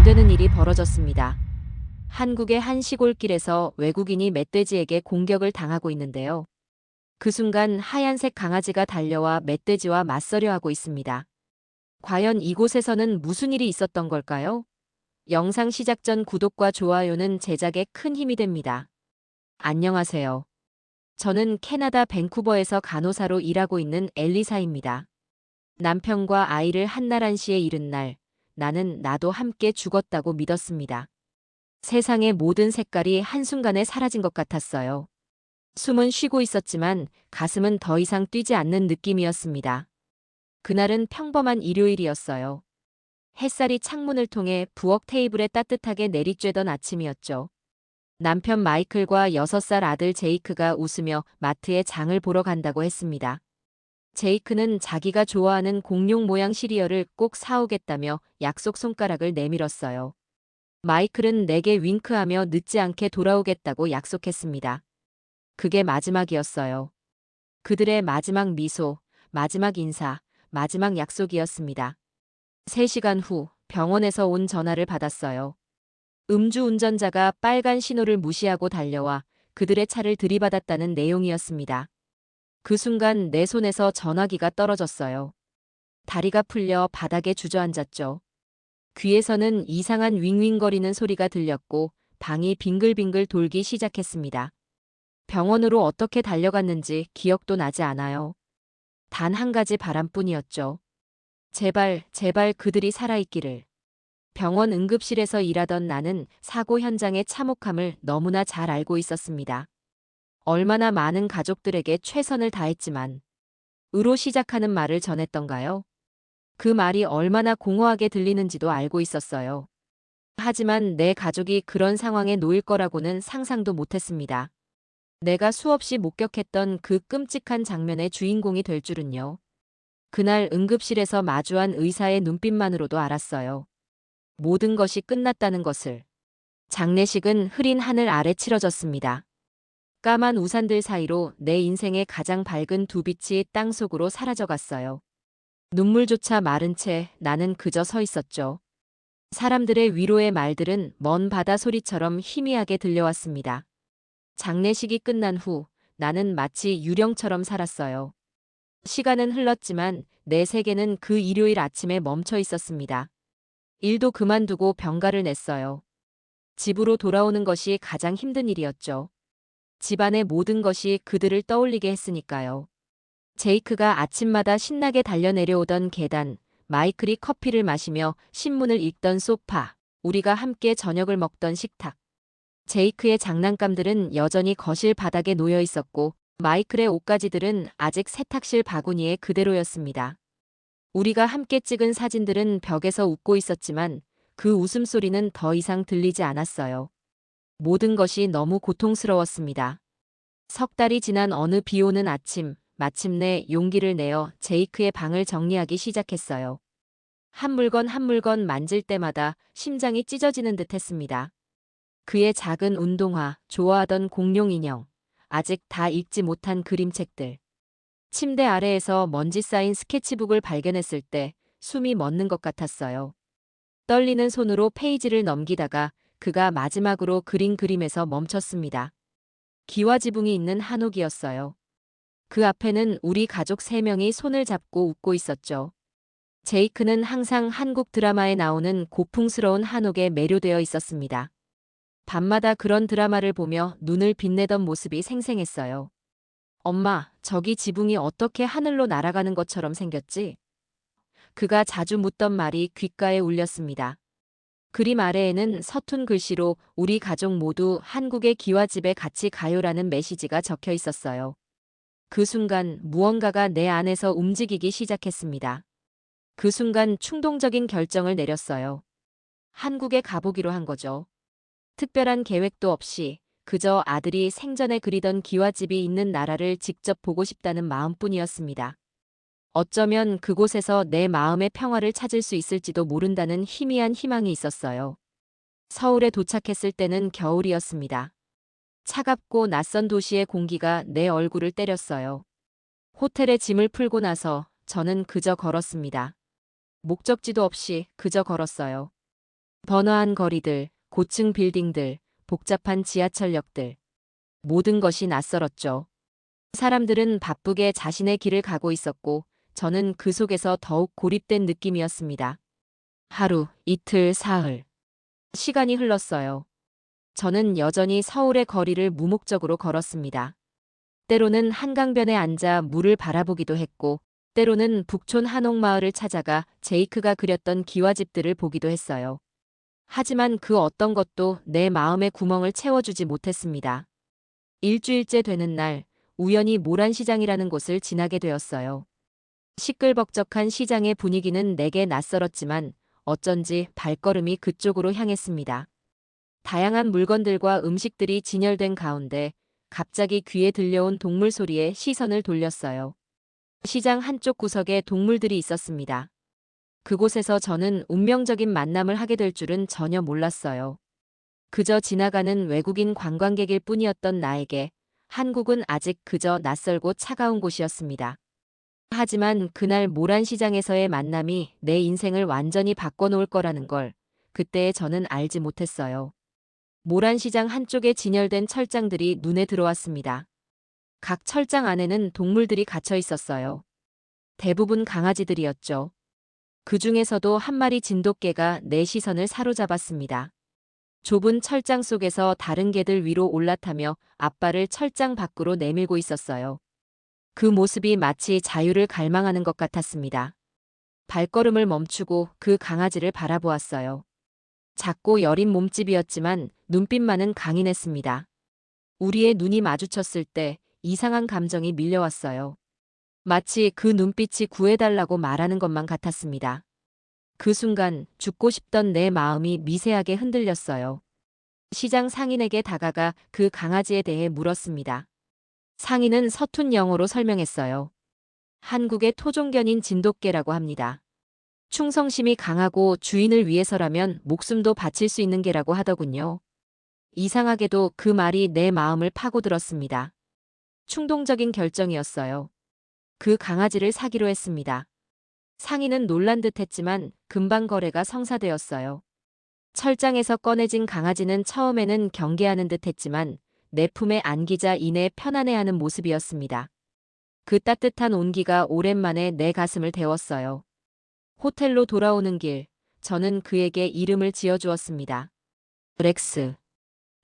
안 되는 일이 벌어졌습니다. 한국의 한 시골길에서 외국인이 멧돼지에게 공격을 당하고 있는데요. 그 순간 하얀색 강아지가 달려와 멧돼지와 맞서려 하고 있습니다. 과연 이곳에서는 무슨 일이 있었던 걸까요? 영상 시작 전 구독과 좋아요는 제작에 큰 힘이 됩니다. 안녕하세요. 저는 캐나다 밴쿠버에서 간호사로 일하고 있는 엘리사입니다. 남편과 아이를 한나란시에 잃은 날, 나도 함께 죽었다고 믿었습니다. 세상의 모든 색깔이 한순간에 사라진 것 같았어요. 숨은 쉬고 있었지만 가슴은 더 이상 뛰지 않는 느낌이었습니다. 그날은 평범한 일요일이었어요. 햇살이 창문을 통해 부엌 테이블에 따뜻하게 내리쬐던 아침이었죠. 남편 마이클과 6살 아들 제이크가 웃으며 마트에 장을 보러 간다고 했습니다. 제이크는 자기가 좋아하는 공룡 모양 시리얼을 꼭 사오겠다며 약속 손가락을 내밀었어요. 마이클은 내게 윙크하며 늦지 않게 돌아오겠다고 약속했습니다. 그게 마지막이었어요. 그들의 마지막 미소, 마지막 인사, 마지막 약속이었습니다. 3시간 후 병원에서 온 전화를 받았어요. 음주운전자가 빨간 신호를 무시하고 달려와 그들의 차를 들이받았다는 내용이었습니다. 그 순간 내 손에서 전화기가 떨어졌어요. 다리가 풀려 바닥에 주저앉았죠. 귀에서는 이상한 윙윙거리는 소리가 들렸고 방이 빙글빙글 돌기 시작했습니다. 병원으로 어떻게 달려갔는지 기억도 나지 않아요. 단 한 가지 바람뿐이었죠. 제발, 제발 그들이 살아있기를. 병원 응급실에서 일하던 나는 사고 현장의 참혹함을 너무나 잘 알고 있었습니다. 얼마나 많은 가족들에게 최선을 다했지만, 으로 시작하는 말을 전했던가요? 그 말이 얼마나 공허하게 들리는지도 알고 있었어요. 하지만 내 가족이 그런 상황에 놓일 거라고는 상상도 못했습니다. 내가 수없이 목격했던 그 끔찍한 장면의 주인공이 될 줄은요. 그날 응급실에서 마주한 의사의 눈빛만으로도 알았어요. 모든 것이 끝났다는 것을. 장례식은 흐린 하늘 아래 치러졌습니다. 까만 우산들 사이로 내 인생의 가장 밝은 두 빛이 땅속으로 사라져갔어요. 눈물조차 마른 채 나는 그저 서 있었죠. 사람들의 위로의 말들은 먼 바다 소리처럼 희미하게 들려왔습니다. 장례식이 끝난 후 나는 마치 유령처럼 살았어요. 시간은 흘렀지만 내 세계는 그 일요일 아침에 멈춰 있었습니다. 일도 그만두고 병가를 냈어요. 집으로 돌아오는 것이 가장 힘든 일이었죠. 집안의 모든 것이 그들을 떠올리게 했으니까요. 제이크가 아침마다 신나게 달려내려오던 계단, 마이클이 커피를 마시며 신문을 읽던 소파, 우리가 함께 저녁을 먹던 식탁. 제이크의 장난감들은 여전히 거실 바닥에 놓여 있었고 마이클의 옷가지들은 아직 세탁실 바구니에 그대로였습니다. 우리가 함께 찍은 사진들은 벽에서 웃고 있었지만 그 웃음소리는 더 이상 들리지 않았어요. 모든 것이 너무 고통스러웠습니다. 석 달이 지난 어느 비 오는 아침, 마침내 용기를 내어 제이크의 방을 정리하기 시작했어요. 한 물건 한 물건 만질 때마다 심장이 찢어지는 듯 했습니다. 그의 작은 운동화, 좋아하던 공룡 인형, 아직 다 읽지 못한 그림책들. 침대 아래에서 먼지 쌓인 스케치북을 발견했을 때 숨이 멎는 것 같았어요. 떨리는 손으로 페이지를 넘기다가 그가 마지막으로 그린 그림에서 멈췄습니다. 기와 지붕이 있는 한옥이었어요. 그 앞에는 우리 가족 3명이 손을 잡고 웃고 있었죠. 제이크는 항상 한국 드라마에 나오는 고풍스러운 한옥에 매료되어 있었습니다. 밤마다 그런 드라마를 보며 눈을 빛내던 모습이 생생했어요. 엄마, 저기 지붕이 어떻게 하늘로 날아가는 것처럼 생겼지? 그가 자주 묻던 말이 귓가에 울렸습니다. 그림 아래에는 서툰 글씨로 우리 가족 모두 한국의 기와집에 같이 가요라는 메시지가 적혀 있었어요. 그 순간 무언가가 내 안에서 움직이기 시작했습니다. 그 순간 충동적인 결정을 내렸어요. 한국에 가보기로 한 거죠. 특별한 계획도 없이 그저 아들이 생전에 그리던 기와집이 있는 나라를 직접 보고 싶다는 마음뿐이었습니다. 어쩌면 그곳에서 내 마음의 평화를 찾을 수 있을지도 모른다는 희미한 희망이 있었어요. 서울에 도착했을 때는 겨울이었습니다. 차갑고 낯선 도시의 공기가 내 얼굴을 때렸어요. 호텔에 짐을 풀고 나서 저는 그저 걸었습니다. 목적지도 없이 그저 걸었어요. 번화한 거리들, 고층 빌딩들, 복잡한 지하철역들. 모든 것이 낯설었죠. 사람들은 바쁘게 자신의 길을 가고 있었고, 저는 그 속에서 더욱 고립된 느낌이었습니다. 하루, 이틀, 사흘. 시간이 흘렀어요. 저는 여전히 서울의 거리를 무목적으로 걸었습니다. 때로는 한강변에 앉아 물을 바라보기도 했고, 때로는 북촌 한옥마을을 찾아가 제이크가 그렸던 기와집들을 보기도 했어요. 하지만 그 어떤 것도 내 마음의 구멍을 채워주지 못했습니다. 일주일째 되는 날, 우연히 모란시장이라는 곳을 지나게 되었어요. 시끌벅적한 시장의 분위기는 내게 낯설었지만 어쩐지 발걸음이 그쪽으로 향했습니다. 다양한 물건들과 음식들이 진열된 가운데 갑자기 귀에 들려온 동물 소리에 시선을 돌렸어요. 시장 한쪽 구석에 동물들이 있었습니다. 그곳에서 저는 운명적인 만남을 하게 될 줄은 전혀 몰랐어요. 그저 지나가는 외국인 관광객일 뿐이었던 나에게 한국은 아직 그저 낯설고 차가운 곳이었습니다. 하지만 그날 모란시장에서의 만남이 내 인생을 완전히 바꿔놓을 거라는 걸 그때의 저는 알지 못했어요. 모란시장 한쪽에 진열된 철장들이 눈에 들어왔습니다. 각 철장 안에는 동물들이 갇혀 있었어요. 대부분 강아지들이었죠. 그 중에서도 한 마리 진돗개가 내 시선을 사로잡았습니다. 좁은 철장 속에서 다른 개들 위로 올라타며 앞발을 철장 밖으로 내밀고 있었어요. 그 모습이 마치 자유를 갈망하는 것 같았습니다. 발걸음을 멈추고 그 강아지를 바라보았어요. 작고 여린 몸집이었지만 눈빛만은 강인했습니다. 우리의 눈이 마주쳤을 때 이상한 감정이 밀려왔어요. 마치 그 눈빛이 구해달라고 말하는 것만 같았습니다. 그 순간 죽고 싶던 내 마음이 미세하게 흔들렸어요. 시장 상인에게 다가가 그 강아지에 대해 물었습니다. 상인은 서툰 영어로 설명했어요. 한국의 토종견인 진돗개라고 합니다. 충성심이 강하고 주인을 위해서라면 목숨도 바칠 수 있는 개라고 하더군요. 이상하게도 그 말이 내 마음을 파고들었습니다. 충동적인 결정이었어요. 그 강아지를 사기로 했습니다. 상인은 놀란 듯 했지만 금방 거래가 성사되었어요. 철장에서 꺼내진 강아지는 처음에는 경계하는 듯 했지만 내 품에 안기자 이내 편안해하는 모습이었습니다. 그 따뜻한 온기가 오랜만에 내 가슴을 데웠어요. 호텔로 돌아오는 길, 저는 그에게 이름을 지어주었습니다. 렉스.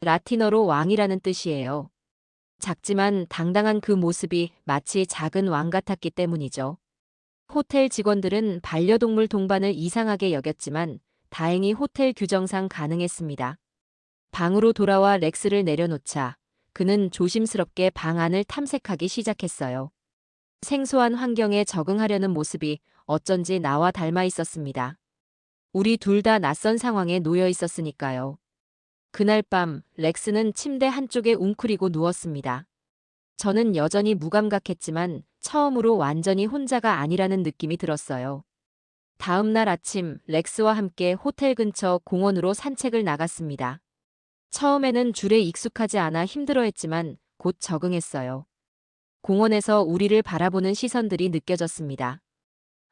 라틴어로 왕이라는 뜻이에요. 작지만 당당한 그 모습이 마치 작은 왕 같았기 때문이죠. 호텔 직원들은 반려동물 동반을 이상하게 여겼지만 다행히 호텔 규정상 가능했습니다. 방으로 돌아와 렉스를 내려놓자 그는 조심스럽게 방 안을 탐색하기 시작했어요. 생소한 환경에 적응하려는 모습이 어쩐지 나와 닮아 있었습니다. 우리 둘 다 낯선 상황에 놓여 있었으니까요. 그날 밤 렉스는 침대 한쪽에 웅크리고 누웠습니다. 저는 여전히 무감각했지만 처음으로 완전히 혼자가 아니라는 느낌이 들었어요. 다음 날 아침 렉스와 함께 호텔 근처 공원으로 산책을 나갔습니다. 처음에는 줄에 익숙하지 않아 힘들어했지만 곧 적응했어요. 공원에서 우리를 바라보는 시선들이 느껴졌습니다.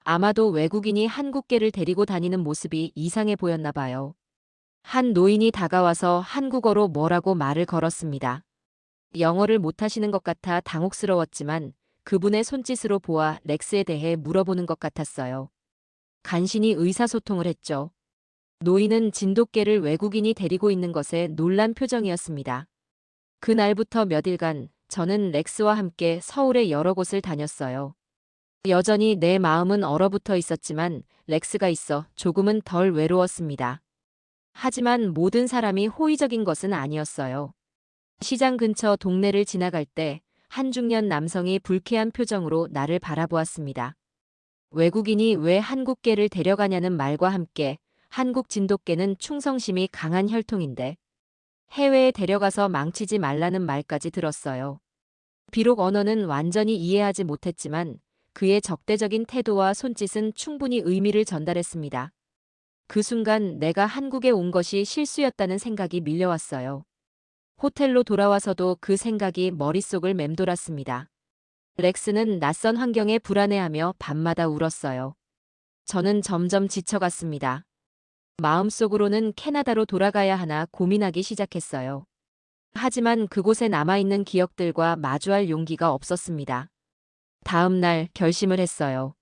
아마도 외국인이 한국계를 데리고 다니는 모습이 이상해 보였나 봐요. 한 노인이 다가와서 한국어로 뭐라고 말을 걸었습니다. 영어를 못하시는 것 같아 당혹스러웠지만 그분의 손짓으로 보아 렉스에 대해 물어보는 것 같았어요. 간신히 의사소통을 했죠. 노인은 진돗개를 외국인이 데리고 있는 것에 놀란 표정이었습니다. 그날부터 몇 일간 저는 렉스와 함께 서울의 여러 곳을 다녔어요. 여전히 내 마음은 얼어붙어 있었지만 렉스가 있어 조금은 덜 외로웠습니다. 하지만 모든 사람이 호의적인 것은 아니었어요. 시장 근처 동네를 지나갈 때 한 중년 남성이 불쾌한 표정으로 나를 바라보았습니다. 외국인이 왜 한국개를 데려가냐는 말과 함께 한국 진돗개는 충성심이 강한 혈통인데 해외에 데려가서 망치지 말라는 말까지 들었어요. 비록 언어는 완전히 이해하지 못했지만 그의 적대적인 태도와 손짓은 충분히 의미를 전달했습니다. 그 순간 내가 한국에 온 것이 실수였다는 생각이 밀려왔어요. 호텔로 돌아와서도 그 생각이 머릿속을 맴돌았습니다. 렉스는 낯선 환경에 불안해하며 밤마다 울었어요. 저는 점점 지쳐갔습니다. 마음속으로는 캐나다로 돌아가야 하나 고민하기 시작했어요. 하지만 그곳에 남아있는 기억들과 마주할 용기가 없었습니다. 다음 날 결심을 했어요.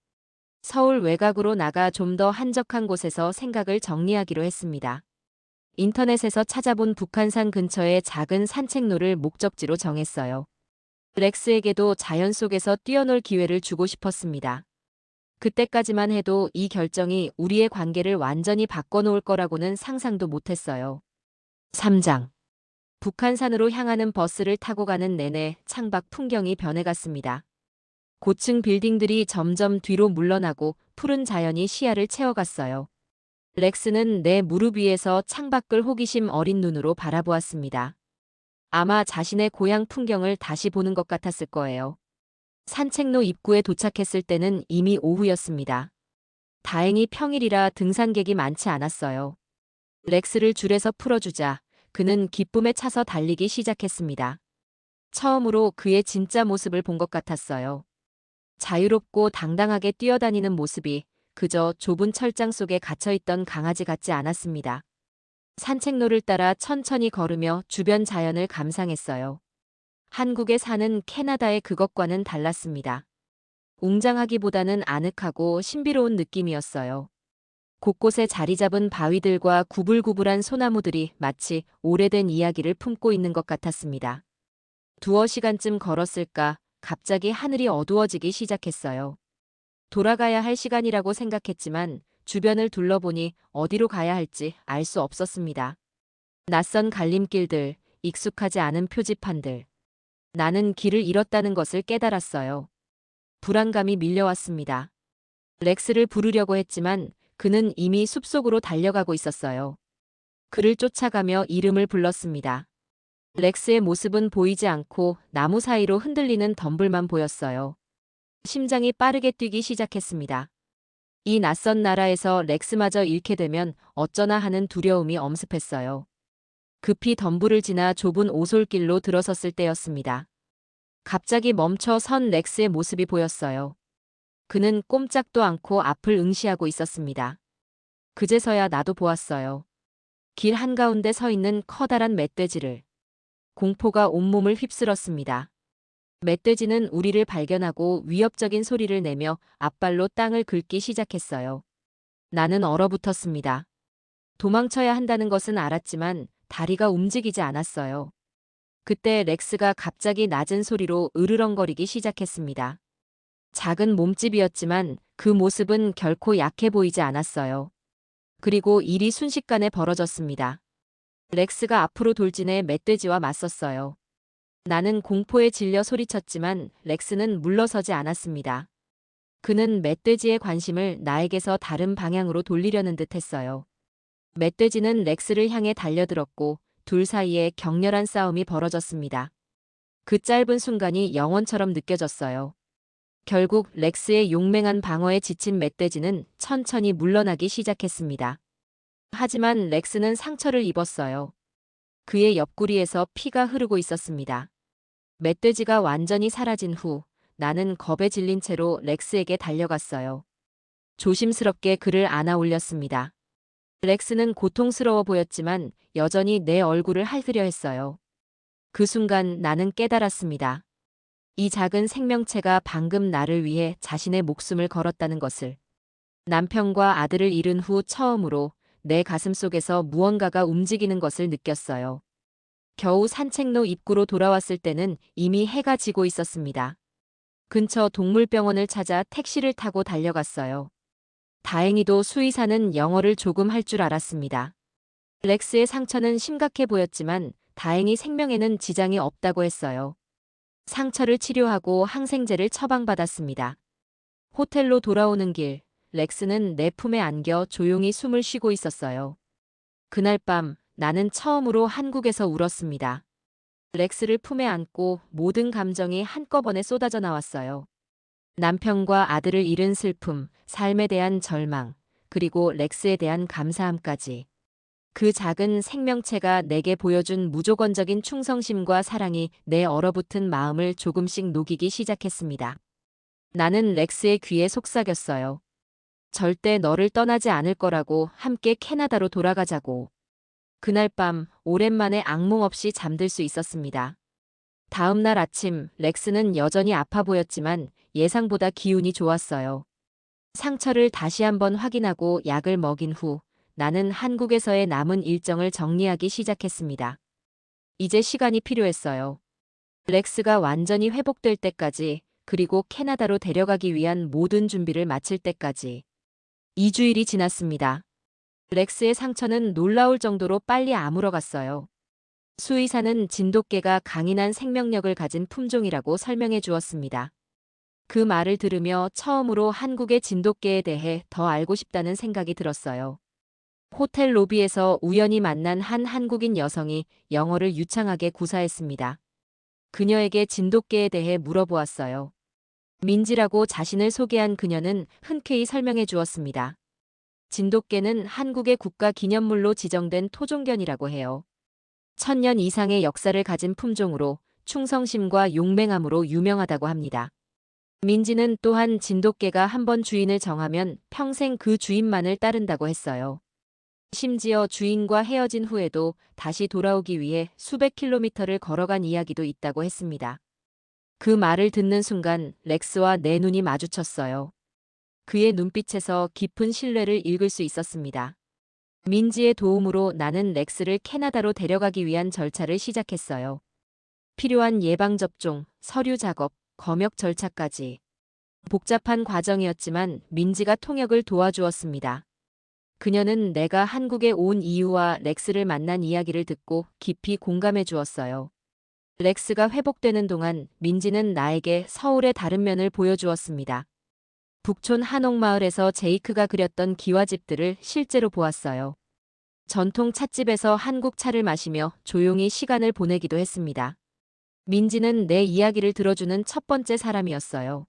서울 외곽으로 나가 좀 더 한적한 곳에서 생각을 정리하기로 했습니다. 인터넷에서 찾아본 북한산 근처의 작은 산책로를 목적지로 정했어요. 렉스에게도 자연 속에서 뛰어놀 기회를 주고 싶었습니다. 그때까지만 해도 이 결정이 우리의 관계를 완전히 바꿔놓을 거라고는 상상도 못했어요. 3장. 북한산으로 향하는 버스를 타고 가는 내내 창밖 풍경이 변해갔습니다. 고층 빌딩들이 점점 뒤로 물러나고 푸른 자연이 시야를 채워갔어요. 렉스는 내 무릎 위에서 창밖을 호기심 어린 눈으로 바라보았습니다. 아마 자신의 고향 풍경을 다시 보는 것 같았을 거예요. 산책로 입구에 도착했을 때는 이미 오후였습니다. 다행히 평일이라 등산객이 많지 않았어요. 렉스를 줄에서 풀어주자 그는 기쁨에 차서 달리기 시작했습니다. 처음으로 그의 진짜 모습을 본 것 같았어요. 자유롭고 당당하게 뛰어다니는 모습이 그저 좁은 철장 속에 갇혀있던 강아지 같지 않았습니다. 산책로를 따라 천천히 걸으며 주변 자연을 감상했어요. 한국에 사는 캐나다의 그것과는 달랐습니다. 웅장하기보다는 아늑하고 신비로운 느낌이었어요. 곳곳에 자리 잡은 바위들과 구불구불한 소나무들이 마치 오래된 이야기를 품고 있는 것 같았습니다. 두어 시간쯤 걸었을까 갑자기 하늘이 어두워지기 시작했어요. 돌아가야 할 시간이라고 생각했지만 주변을 둘러보니 어디로 가야 할지 알 수 없었습니다. 낯선 갈림길들, 익숙하지 않은 표지판들. 나는 길을 잃었다는 것을 깨달았어요. 불안감이 밀려왔습니다. 렉스를 부르려고 했지만 그는 이미 숲속으로 달려가고 있었어요. 그를 쫓아가며 이름을 불렀습니다. 렉스의 모습은 보이지 않고 나무 사이로 흔들리는 덤불만 보였어요. 심장이 빠르게 뛰기 시작했습니다. 이 낯선 나라에서 렉스마저 잃게 되면 어쩌나 하는 두려움이 엄습했어요. 급히 덤불을 지나 좁은 오솔길로 들어섰을 때였습니다. 갑자기 멈춰 선 렉스의 모습이 보였어요. 그는 꼼짝도 않고 앞을 응시하고 있었습니다. 그제서야 나도 보았어요. 길 한가운데 서 있는 커다란 멧돼지를. 공포가 온몸을 휩쓸었습니다. 멧돼지는 우리를 발견하고 위협적인 소리를 내며 앞발로 땅을 긁기 시작했어요. 나는 얼어붙었습니다. 도망쳐야 한다는 것은 알았지만 다리가 움직이지 않았어요. 그때 렉스가 갑자기 낮은 소리로 으르렁거리기 시작했습니다. 작은 몸집이었지만 그 모습은 결코 약해 보이지 않았어요. 그리고 일이 순식간에 벌어졌습니다. 렉스가 앞으로 돌진해 멧돼지와 맞섰어요. 나는 공포에 질려 소리쳤지만 렉스는 물러서지 않았습니다. 그는 멧돼지의 관심을 나에게서 다른 방향으로 돌리려는 듯 했어요. 멧돼지는 렉스를 향해 달려들었고 둘 사이에 격렬한 싸움이 벌어졌습니다. 그 짧은 순간이 영원처럼 느껴졌어요. 결국 렉스의 용맹한 방어에 지친 멧돼지는 천천히 물러나기 시작했습니다. 하지만 렉스는 상처를 입었어요. 그의 옆구리에서 피가 흐르고 있었습니다. 멧돼지가 완전히 사라진 후 나는 겁에 질린 채로 렉스에게 달려갔어요. 조심스럽게 그를 안아 올렸습니다. 렉스는 고통스러워 보였지만 여전히 내 얼굴을 핥으려 했어요. 그 순간 나는 깨달았습니다. 이 작은 생명체가 방금 나를 위해 자신의 목숨을 걸었다는 것을. 남편과 아들을 잃은 후 처음으로 내 가슴 속에서 무언가가 움직이는 것을 느꼈어요. 겨우 산책로 입구로 돌아왔을 때는 이미 해가 지고 있었습니다. 근처 동물병원을 찾아 택시를 타고 달려갔어요. 다행히도 수의사는 영어를 조금 할 줄 알았습니다. 렉스의 상처는 심각해 보였지만 다행히 생명에는 지장이 없다고 했어요. 상처를 치료하고 항생제를 처방받았습니다. 호텔로 돌아오는 길, 렉스는 내 품에 안겨 조용히 숨을 쉬고 있었어요. 그날 밤 나는 처음으로 한국에서 울었습니다. 렉스를 품에 안고 모든 감정이 한꺼번에 쏟아져 나왔어요. 남편과 아들을 잃은 슬픔, 삶에 대한 절망, 그리고 렉스에 대한 감사함까지. 그 작은 생명체가 내게 보여준 무조건적인 충성심과 사랑이 내 얼어붙은 마음을 조금씩 녹이기 시작했습니다. 나는 렉스의 귀에 속삭였어요. 절대 너를 떠나지 않을 거라고 함께 캐나다로 돌아가자고. 그날 밤 오랜만에 악몽 없이 잠들 수 있었습니다. 다음 날 아침 렉스는 여전히 아파 보였지만 예상보다 기운이 좋았어요. 상처를 다시 한번 확인하고 약을 먹인 후 나는 한국에서의 남은 일정을 정리하기 시작했습니다. 이제 시간이 필요했어요. 렉스가 완전히 회복될 때까지, 그리고 캐나다로 데려가기 위한 모든 준비를 마칠 때까지. 2주일이 지났습니다. 렉스의 상처는 놀라울 정도로 빨리 아물어갔어요. 수의사는 진돗개가 강인한 생명력을 가진 품종이라고 설명해 주었습니다. 그 말을 들으며 처음으로 한국의 진돗개에 대해 더 알고 싶다는 생각이 들었어요. 호텔 로비에서 우연히 만난 한 한국인 여성이 영어를 유창하게 구사했습니다. 그녀에게 진돗개에 대해 물어보았어요. 민지라고 자신을 소개한 그녀는 흔쾌히 설명해 주었습니다. 진돗개는 한국의 국가 기념물로 지정된 토종견이라고 해요. 1000년 이상의 역사를 가진 품종으로 충성심과 용맹함으로 유명하다고 합니다. 민지는 또한 진돗개가 한번 주인을 정하면 평생 그 주인만을 따른다고 했어요. 심지어 주인과 헤어진 후에도 다시 돌아오기 위해 수백 킬로미터를 걸어간 이야기도 있다고 했습니다. 그 말을 듣는 순간 렉스와 내 눈이 마주쳤어요. 그의 눈빛에서 깊은 신뢰를 읽을 수 있었습니다. 민지의 도움으로 나는 렉스를 캐나다로 데려가기 위한 절차를 시작했어요. 필요한 예방접종, 서류 작업, 검역 절차까지. 복잡한 과정이었지만 민지가 통역을 도와주었습니다. 그녀는 내가 한국에 온 이유와 렉스를 만난 이야기를 듣고 깊이 공감해 주었어요. 렉스가 회복되는 동안 민지는 나에게 서울의 다른 면을 보여주었습니다. 북촌 한옥마을에서 제이크가 그렸던 기와집들을 실제로 보았어요. 전통 찻집에서 한국 차를 마시며 조용히 시간을 보내기도 했습니다. 민지는 내 이야기를 들어주는 첫 번째 사람이었어요.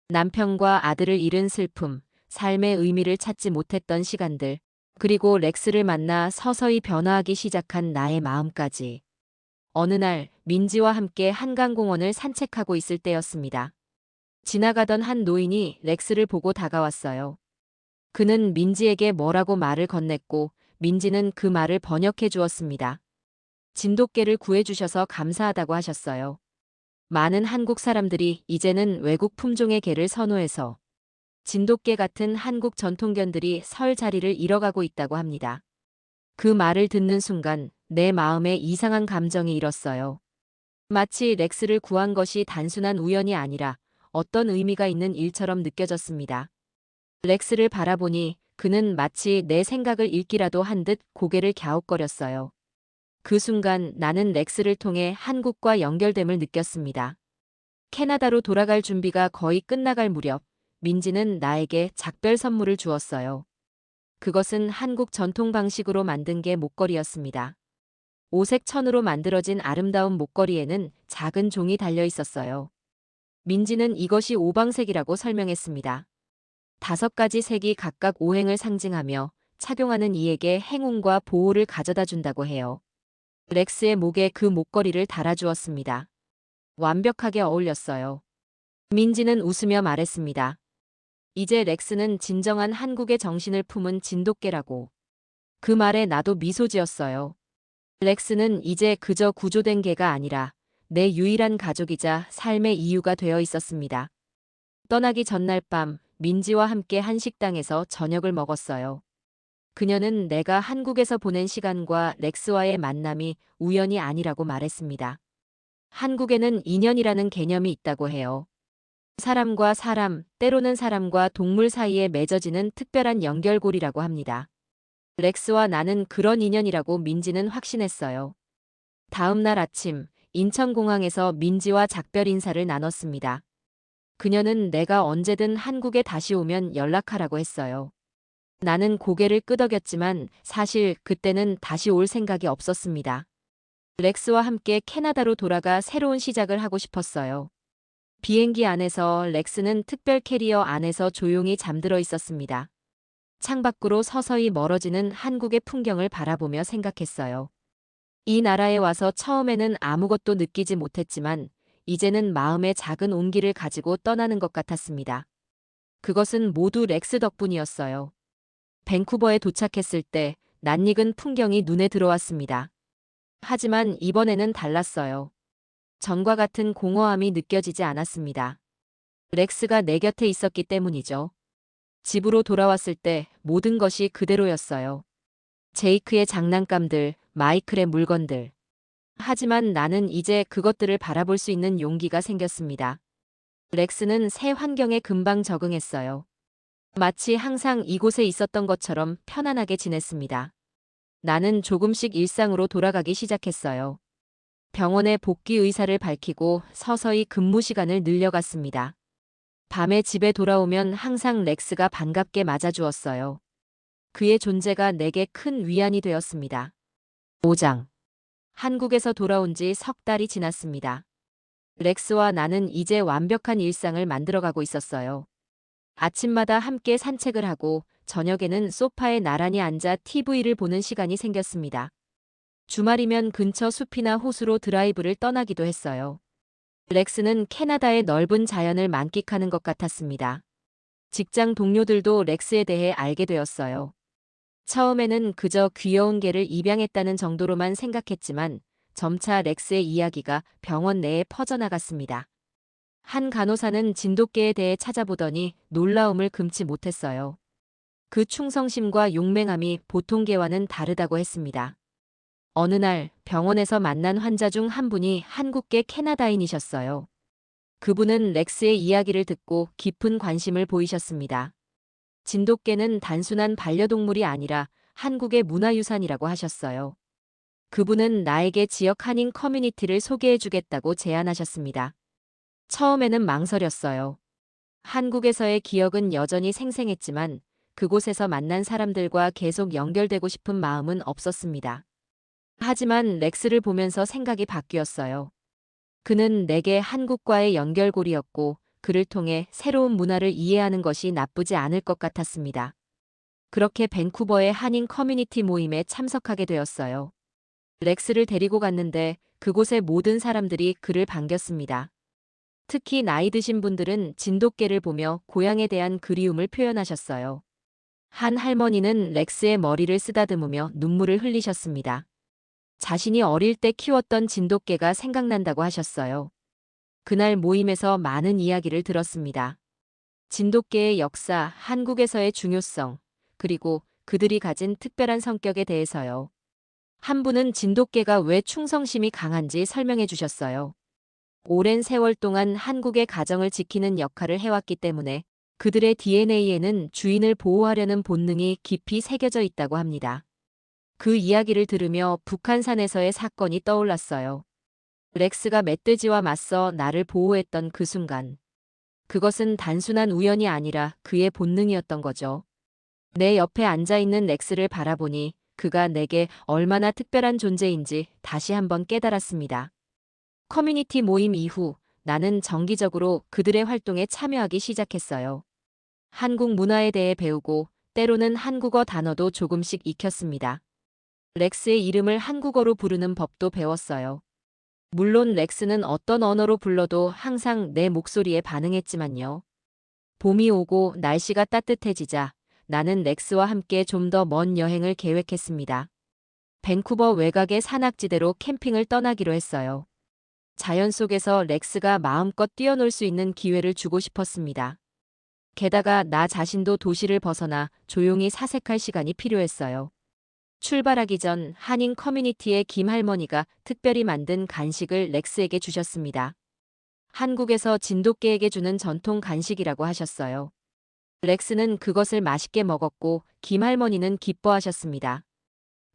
남편과 아들을 잃은 슬픔, 삶의 의미를 찾지 못했던 시간들, 그리고 렉스를 만나 서서히 변화하기 시작한 나의 마음까지. 어느 날 민지와 함께 한강공원을 산책하고 있을 때였습니다. 지나가던 한 노인이 렉스를 보고 다가왔어요. 그는 민지에게 뭐라고 말을 건넸고 민지는 그 말을 번역해 주었습니다. 진돗개를 구해주셔서 감사하다고 하셨어요. 많은 한국 사람들이 이제는 외국 품종의 개를 선호해서 진돗개 같은 한국 전통견들이 설 자리를 잃어가고 있다고 합니다. 그 말을 듣는 순간 내 마음에 이상한 감정이 일었어요. 마치 렉스를 구한 것이 단순한 우연이 아니라 어떤 의미가 있는 일처럼 느껴졌습니다. 렉스를 바라보니 그는 마치 내 생각을 읽기라도 한 듯 고개를 갸웃거렸어요. 그 순간 나는 렉스를 통해 한국과 연결됨을 느꼈습니다. 캐나다로 돌아갈 준비가 거의 끝나갈 무렵, 민지는 나에게 작별 선물을 주었어요. 그것은 한국 전통 방식으로 만든 게 목걸이였습니다. 오색 천으로 만들어진 아름다운 목걸이에는 작은 종이 달려 있었어요. 민지는 이것이 오방색이라고 설명했습니다. 5가지 색이 각각 오행을 상징하며 착용하는 이에게 행운과 보호를 가져다 준다고 해요. 렉스의 목에 그 목걸이를 달아주었습니다. 완벽하게 어울렸어요. 민지는 웃으며 말했습니다. 이제 렉스는 진정한 한국의 정신을 품은 진돗개라고. 그 말에 나도 미소 지었어요. 렉스는 이제 그저 구조된 개가 아니라 내 유일한 가족이자 삶의 이유가 되어 있었습니다. 떠나기 전날 밤 민지와 함께 한 식당에서 저녁을 먹었어요. 그녀는 내가 한국에서 보낸 시간과 렉스와의 만남이 우연이 아니라고 말했습니다. 한국에는 인연이라는 개념이 있다고 해요. 사람과 사람, 때로는 사람과 동물 사이에 맺어지는 특별한 연결고리라고 합니다. 렉스와 나는 그런 인연이라고 민지는 확신했어요. 다음 날 아침, 인천공항에서 민지와 작별 인사를 나눴습니다. 그녀는 내가 언제든 한국에 다시 오면 연락하라고 했어요. 나는 고개를 끄덕였지만 사실 그때는 다시 올 생각이 없었습니다. 렉스와 함께 캐나다로 돌아가 새로운 시작을 하고 싶었어요. 비행기 안에서 렉스는 특별 캐리어 안에서 조용히 잠들어 있었습니다. 창밖으로 서서히 멀어지는 한국의 풍경을 바라보며 생각했어요. 이 나라에 와서 처음에는 아무것도 느끼지 못했지만 이제는 마음의 작은 온기를 가지고 떠나는 것 같았습니다. 그것은 모두 렉스 덕분이었어요. 밴쿠버에 도착했을 때 낯익은 풍경이 눈에 들어왔습니다. 하지만 이번에는 달랐어요. 전과 같은 공허함이 느껴지지 않았습니다. 렉스가 내 곁에 있었기 때문이죠. 집으로 돌아왔을 때 모든 것이 그대로였어요. 제이크의 장난감들, 마이클의 물건들. 하지만 나는 이제 그것들을 바라볼 수 있는 용기가 생겼습니다. 렉스는 새 환경에 금방 적응했어요. 마치 항상 이곳에 있었던 것처럼 편안하게 지냈습니다. 나는 조금씩 일상으로 돌아가기 시작했어요. 병원에 복귀 의사를 밝히고 서서히 근무 시간을 늘려갔습니다. 밤에 집에 돌아오면 항상 렉스가 반갑게 맞아주었어요. 그의 존재가 내게 큰 위안이 되었습니다. 5장. 한국에서 돌아온 지 석 달이 지났습니다. 렉스와 나는 이제 완벽한 일상을 만들어가고 있었어요. 아침마다 함께 산책을 하고 저녁에는 소파에 나란히 앉아 TV를 보는 시간이 생겼습니다. 주말이면 근처 숲이나 호수로 드라이브를 떠나기도 했어요. 렉스는 캐나다의 넓은 자연을 만끽하는 것 같았습니다. 직장 동료들도 렉스에 대해 알게 되었어요. 처음에는 그저 귀여운 개를 입양했다는 정도로만 생각했지만 점차 렉스의 이야기가 병원 내에 퍼져나갔습니다. 한 간호사는 진돗개에 대해 찾아보더니 놀라움을 금치 못했어요. 그 충성심과 용맹함이 보통 개와는 다르다고 했습니다. 어느 날 병원에서 만난 환자 중 한 분이 한국계 캐나다인이셨어요. 그분은 렉스의 이야기를 듣고 깊은 관심을 보이셨습니다. 진돗개는 단순한 반려동물이 아니라 한국의 문화유산이라고 하셨어요. 그분은 나에게 지역 한인 커뮤니티를 소개해주겠다고 제안하셨습니다. 처음에는 망설였어요. 한국에서의 기억은 여전히 생생했지만 그곳에서 만난 사람들과 계속 연결되고 싶은 마음은 없었습니다. 하지만 렉스를 보면서 생각이 바뀌었어요. 그는 내게 한국과의 연결고리였고 그를 통해 새로운 문화를 이해하는 것이 나쁘지 않을 것 같았습니다. 그렇게 밴쿠버의 한인 커뮤니티 모임에 참석하게 되었어요. 렉스를 데리고 갔는데 그곳의 모든 사람들이 그를 반겼습니다. 특히 나이 드신 분들은 진돗개를 보며 고향에 대한 그리움을 표현하셨어요. 한 할머니는 렉스의 머리를 쓰다듬으며 눈물을 흘리셨습니다. 자신이 어릴 때 키웠던 진돗개가 생각난다고 하셨어요. 그날 모임에서 많은 이야기를 들었습니다. 진돗개의 역사, 한국에서의 중요성, 그리고 그들이 가진 특별한 성격에 대해서요. 한 분은 진돗개가 왜 충성심이 강한지 설명해 주셨어요. 오랜 세월 동안 한국의 가정을 지키는 역할을 해왔기 때문에 그들의 DNA에는 주인을 보호하려는 본능이 깊이 새겨져 있다고 합니다. 그 이야기를 들으며 북한산에서의 사건이 떠올랐어요. 렉스가 멧돼지와 맞서 나를 보호했던 그 순간. 그것은 단순한 우연이 아니라 그의 본능이었던 거죠. 내 옆에 앉아있는 렉스를 바라보니 그가 내게 얼마나 특별한 존재인지 다시 한번 깨달았습니다. 커뮤니티 모임 이후 나는 정기적으로 그들의 활동에 참여하기 시작했어요. 한국 문화에 대해 배우고 때로는 한국어 단어도 조금씩 익혔습니다. 렉스의 이름을 한국어로 부르는 법도 배웠어요. 물론 렉스는 어떤 언어로 불러도 항상 내 목소리에 반응했지만요. 봄이 오고 날씨가 따뜻해지자 나는 렉스와 함께 좀 더 먼 여행을 계획했습니다. 밴쿠버 외곽의 산악지대로 캠핑을 떠나기로 했어요. 자연 속에서 렉스가 마음껏 뛰어놀 수 있는 기회를 주고 싶었습니다. 게다가 나 자신도 도시를 벗어나 조용히 사색할 시간이 필요했어요. 출발하기 전 한인 커뮤니티의 김 할머니가 특별히 만든 간식을 렉스에게 주셨습니다. 한국에서 진돗개에게 주는 전통 간식이라고 하셨어요. 렉스는 그것을 맛있게 먹었고 김 할머니는 기뻐하셨습니다.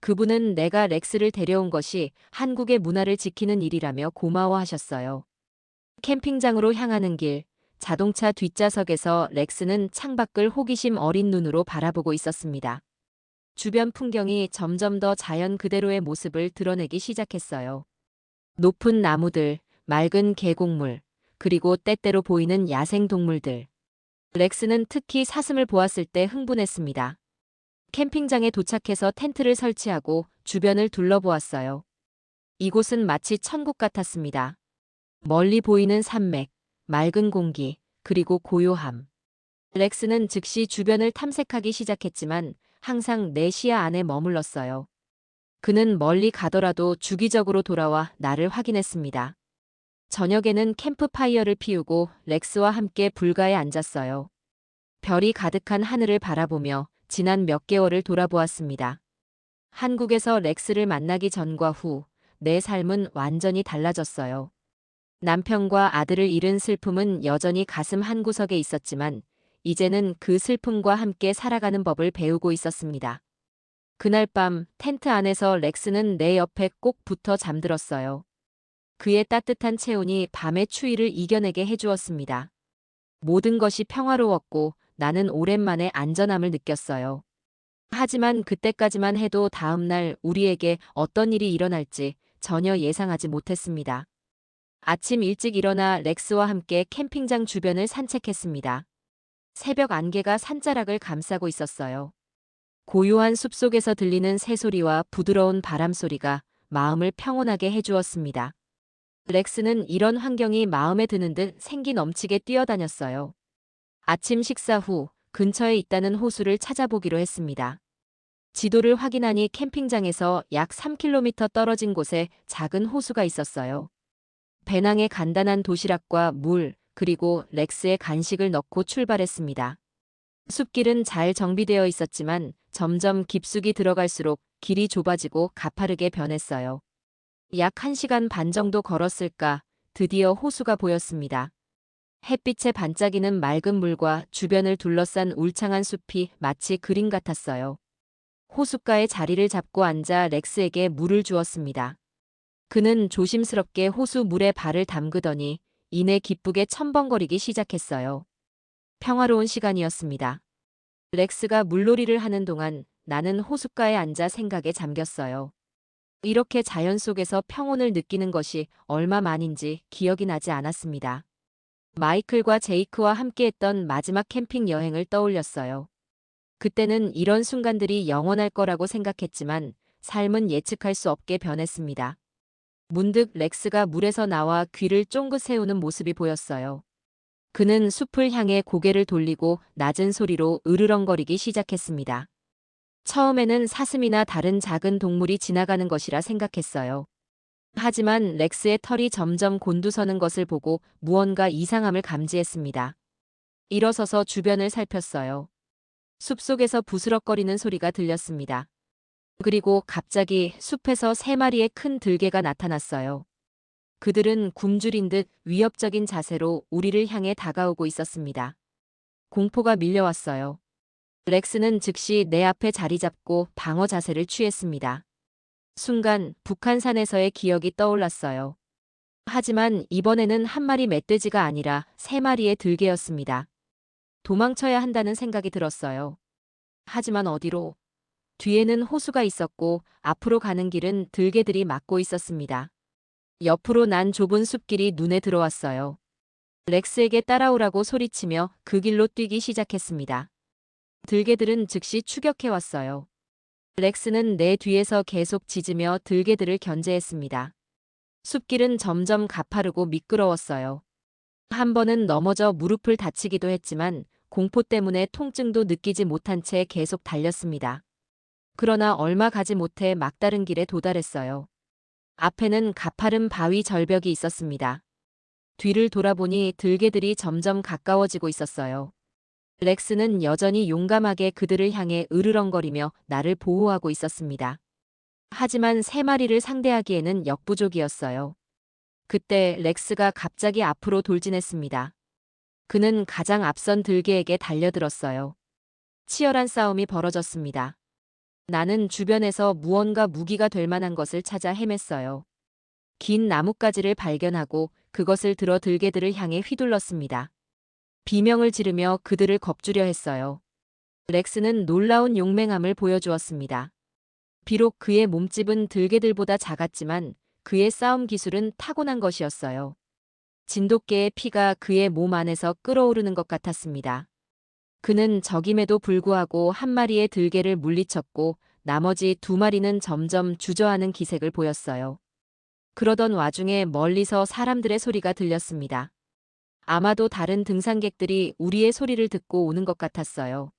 그분은 내가 렉스를 데려온 것이 한국의 문화를 지키는 일이라며 고마워하셨어요. 캠핑장으로 향하는 길, 자동차 뒷좌석에서 렉스는 창밖을 호기심 어린 눈으로 바라보고 있었습니다. 주변 풍경이 점점 더 자연 그대로의 모습을 드러내기 시작했어요. 높은 나무들, 맑은 계곡물, 그리고 때때로 보이는 야생 동물들. 렉스는 특히 사슴을 보았을 때 흥분했습니다. 캠핑장에 도착해서 텐트를 설치하고 주변을 둘러보았어요. 이곳은 마치 천국 같았습니다. 멀리 보이는 산맥, 맑은 공기, 그리고 고요함. 렉스는 즉시 주변을 탐색하기 시작했지만 항상 내 시야 안에 머물렀어요. 그는 멀리 가더라도 주기적으로 돌아와 나를 확인했습니다. 저녁에는 캠프파이어를 피우고 렉스와 함께 불가에 앉았어요. 별이 가득한 하늘을 바라보며 지난 몇 개월을 돌아보았습니다. 한국에서 렉스를 만나기 전과 후 내 삶은 완전히 달라졌어요. 남편과 아들을 잃은 슬픔은 여전히 가슴 한구석에 있었지만 이제는 그 슬픔과 함께 살아가는 법을 배우고 있었습니다. 그날 밤 텐트 안에서 렉스는 내 옆에 꼭 붙어 잠들었어요. 그의 따뜻한 체온이 밤의 추위를 이겨내게 해주었습니다. 모든 것이 평화로웠고 나는 오랜만에 안전함을 느꼈어요. 하지만 그때까지만 해도 다음 날 우리에게 어떤 일이 일어날지 전혀 예상하지 못했습니다. 아침 일찍 일어나 렉스와 함께 캠핑장 주변을 산책했습니다. 새벽 안개가 산자락을 감싸고 있었어요. 고요한 숲속에서 들리는 새소리와 부드러운 바람소리가 마음을 평온하게 해주었습니다. 렉스는 이런 환경이 마음에 드는 듯 생기 넘치게 뛰어다녔어요. 아침 식사 후 근처에 있다는 호수를 찾아보기로 했습니다. 지도를 확인하니 캠핑장에서 약 3km 떨어진 곳에 작은 호수가 있었어요. 배낭에 간단한 도시락과 물, 그리고 렉스의 간식을 넣고 출발했습니다. 숲길은 잘 정비되어 있었지만 점점 깊숙이 들어갈수록 길이 좁아지고 가파르게 변했어요. 약 1시간 반 정도 걸었을까 드디어 호수가 보였습니다. 햇빛에 반짝이는 맑은 물과 주변을 둘러싼 울창한 숲이 마치 그림 같았어요. 호숫가에 자리를 잡고 앉아 렉스에게 물을 주었습니다. 그는 조심스럽게 호수 물에 발을 담그더니 이내 기쁘게 첨벙거리기 시작했어요. 평화로운 시간이었습니다. 렉스가 물놀이를 하는 동안 나는 호숫가에 앉아 생각에 잠겼어요. 이렇게 자연 속에서 평온을 느끼는 것이 얼마 만인지 기억이 나지 않았습니다. 마이클과 제이크와 함께했던 마지막 캠핑 여행을 떠올렸어요. 그때는 이런 순간들이 영원할 거라고 생각했지만 삶은 예측할 수 없게 변했습니다. 문득 렉스가 물에서 나와 귀를 쫑긋 세우는 모습이 보였어요. 그는 숲을 향해 고개를 돌리고 낮은 소리로 으르렁거리기 시작했습니다. 처음에는 사슴이나 다른 작은 동물이 지나가는 것이라 생각했어요. 하지만 렉스의 털이 점점 곤두서는 것을 보고 무언가 이상함을 감지했습니다. 일어서서 주변을 살폈어요. 숲속에서 부스럭거리는 소리가 들렸습니다. 그리고 갑자기 숲에서 3마리의 큰 들개가 나타났어요. 그들은 굶주린 듯 위협적인 자세로 우리를 향해 다가오고 있었습니다. 공포가 밀려왔어요. 렉스는 즉시 내 앞에 자리 잡고 방어 자세를 취했습니다. 순간 북한산에서의 기억이 떠올랐어요. 하지만 이번에는 한 마리 멧돼지가 아니라 3마리의 들개였습니다. 도망쳐야 한다는 생각이 들었어요. 하지만 어디로? 뒤에는 호수가 있었고 앞으로 가는 길은 들개들이 막고 있었습니다. 옆으로 난 좁은 숲길이 눈에 들어왔어요. 렉스에게 따라오라고 소리치며 그 길로 뛰기 시작했습니다. 들개들은 즉시 추격해왔어요. 렉스는 내 뒤에서 계속 짖으며 들개들을 견제했습니다. 숲길은 점점 가파르고 미끄러웠어요. 한 번은 넘어져 무릎을 다치기도 했지만 공포 때문에 통증도 느끼지 못한 채 계속 달렸습니다. 그러나 얼마 가지 못해 막다른 길에 도달했어요. 앞에는 가파른 바위 절벽이 있었습니다. 뒤를 돌아보니 들개들이 점점 가까워지고 있었어요. 렉스는 여전히 용감하게 그들을 향해 으르렁거리며 나를 보호하고 있었습니다. 하지만 3마리를 상대하기에는 역부족이었어요. 그때 렉스가 갑자기 앞으로 돌진했습니다. 그는 가장 앞선 들개에게 달려들었어요. 치열한 싸움이 벌어졌습니다. 나는 주변에서 무언가 무기가 될 만한 것을 찾아 헤맸어요. 긴 나뭇가지를 발견하고 그것을 들어 들개들을 향해 휘둘렀습니다. 비명을 지르며 그들을 겁주려 했어요. 렉스는 놀라운 용맹함을 보여주었습니다. 비록 그의 몸집은 들개들보다 작았지만 그의 싸움 기술은 타고난 것이었어요. 진돗개의 피가 그의 몸 안에서 끓어오르는 것 같았습니다. 그는 적임에도 불구하고 한 마리의 들개를 물리쳤고 나머지 2마리는 점점 주저하는 기색을 보였어요. 그러던 와중에 멀리서 사람들의 소리가 들렸습니다. 아마도 다른 등산객들이 우리의 소리를 듣고 오는 것 같았어요.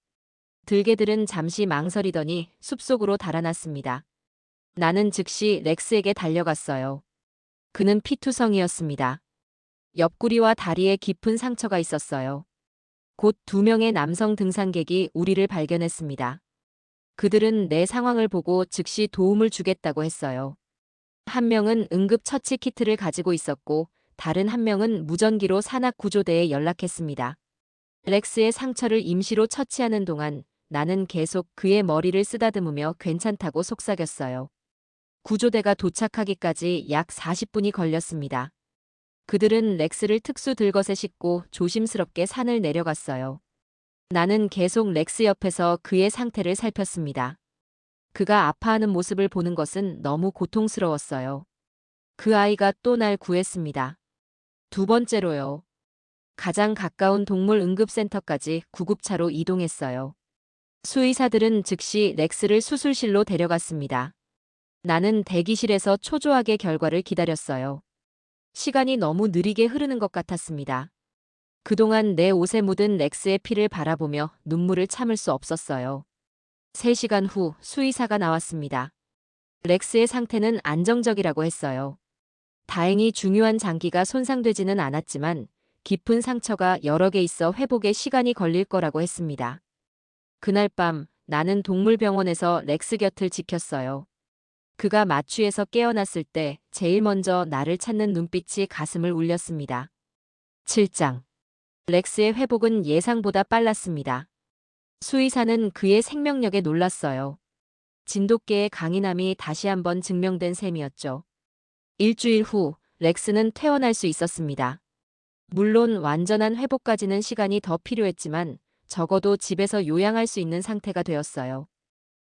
들개들은 잠시 망설이더니 숲속으로 달아났습니다. 나는 즉시 렉스에게 달려갔어요. 그는 피투성이었습니다. 옆구리와 다리에 깊은 상처가 있었어요. 곧 2명의 남성 등산객이 우리를 발견했습니다. 그들은 내 상황을 보고 즉시 도움을 주겠다고 했어요. 한 명은 응급처치 키트를 가지고 있었고 다른 한 명은 무전기로 산악구조대에 연락했습니다. 렉스의 상처를 임시로 처치하는 동안 나는 계속 그의 머리를 쓰다듬으며 괜찮다고 속삭였어요. 구조대가 도착하기까지 약 40분이 걸렸습니다. 그들은 렉스를 특수 들것에 싣고 조심스럽게 산을 내려갔어요. 나는 계속 렉스 옆에서 그의 상태를 살폈습니다. 그가 아파하는 모습을 보는 것은 너무 고통스러웠어요. 그 아이가 또 날 구했습니다. 두 번째로요. 가장 가까운 동물 응급센터까지 구급차로 이동했어요. 수의사들은 즉시 렉스를 수술실로 데려갔습니다. 나는 대기실에서 초조하게 결과를 기다렸어요. 시간이 너무 느리게 흐르는 것 같았습니다. 그동안 내 옷에 묻은 렉스의 피를 바라보며 눈물을 참을 수 없었어요. 3시간 후 수의사가 나왔습니다. 렉스의 상태는 안정적이라고 했어요. 다행히 중요한 장기가 손상되지는 않았지만 깊은 상처가 여러 개 있어 회복에 시간이 걸릴 거라고 했습니다. 그날 밤 나는 동물병원에서 렉스 곁을 지켰어요. 그가 마취에서 깨어났을 때 제일 먼저 나를 찾는 눈빛이 가슴을 울렸습니다. 7장. 렉스의 회복은 예상보다 빨랐습니다. 수의사는 그의 생명력에 놀랐어요. 진돗개의 강인함이 다시 한번 증명된 셈이었죠. 일주일 후 렉스는 퇴원할 수 있었습니다. 물론 완전한 회복까지는 시간이 더 필요했지만 적어도 집에서 요양할 수 있는 상태가 되었어요.